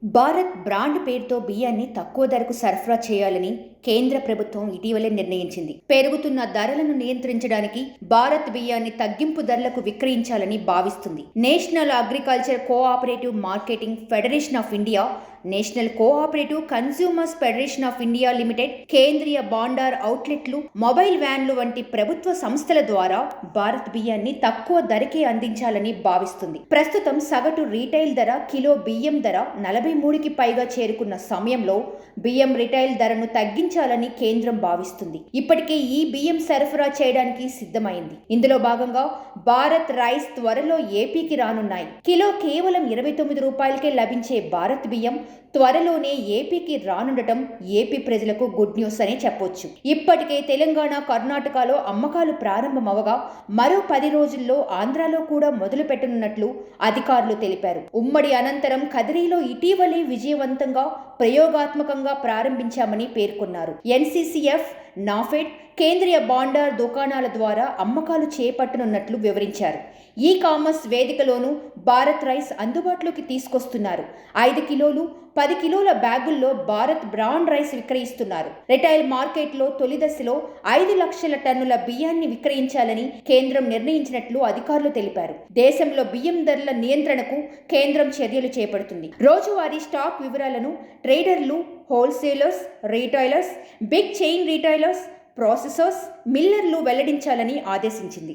Bharat brand పేరుతో బియ్యాన్ని తక్కువ ధరకు సరఫరా చేయాలని కేంద్ర ప్రభుత్వం ఇటీవలే నిర్ణయించింది. పెరుగుతున్న ధరలను నియంత్రించడానికి భారత్ బియ్యాన్ని తగ్గింపు ధరలకు విక్రయించాలని భావిస్తుంది. National agriculture cooperative marketing federation of India, national cooperative consumers federation of India limited, కేంద్రీయ బాండార్ అవుట్లెట్లు, మొబైల్ వ్యాన్లు వంటి ప్రభుత్వ సంస్థల ద్వారా భారత్ బియ్యాన్ని తక్కువ ధరకే అందించాలని భావిస్తుంది. ప్రస్తుతం సగటు రీటైల్ ధర కిలో బియ్యం ధర 43కి పైగా చేరుకున్న సమయంలో బియ్యం రిటైల్ ధరను తగ్గించాలని కేంద్రం భావిస్తుంది. ఇప్పటికే ఈ బియ్యం సరఫరా చేయడానికి సిద్ధమైంది. ఇందులో భాగంగా భారత్ రైస్ త్వరలో ఏపీకి రానున్నాయి. కిలో కేవలం 29 రూపాయలకే లభించే భారత్ బియ్యం త్వరలోనే ఏపీకి రానుండటం ఏపీ ప్రజలకు గుడ్ న్యూస్ అని చెప్పొచ్చు. ఇప్పటికే తెలంగాణ, కర్ణాటకలో అమ్మకాలు ప్రారంభమవగా మరో 10 రోజుల్లో ఆంధ్రాలో కూడా మొదలు పెట్టనున్నట్లు అధికారులు తెలిపారు. ఉమ్మడి అనంతరం కదిరిలో ఇటీవలే విజయవంతంగా ప్రయోగాత్మకంగా ప్రారంభించామని పేర్కొన్నారు. ఎన్సీసీఎఫ్, నాఫెడ్, కేంద్రీయ బాండార్ దుకాణాల ద్వారా అమ్మకాలు చేపట్టనున్నట్లు వివరించారు. ఈ కామర్స్ వేదికలోనూ భారత్ రైస్ అందుబాటులోకి తీసుకొస్తున్నారు. 5 కిలోలు, 10 కిలోల బ్యాగుల్లో భారత్ బ్రాండ్ రైస్ విక్రయిస్తున్నారు. రిటైల్ మార్కెట్లో తొలి దశలో 5 లక్షల టన్నుల బియ్యాన్ని విక్రయించాలని కేంద్రం నిర్ణయించినట్లు అధికారులు తెలిపారు. దేశంలో బియ్యం ధరల నియంత్రణకు కేంద్రం చర్యలు చేపడుతుంది. రోజువారీ స్టాక్ వివరాలను ట్రేడర్లు, wholesalers, retailers, big chain retailers, processors, మిల్లర్లు వెల్లడించాలని ఆదేశించింది.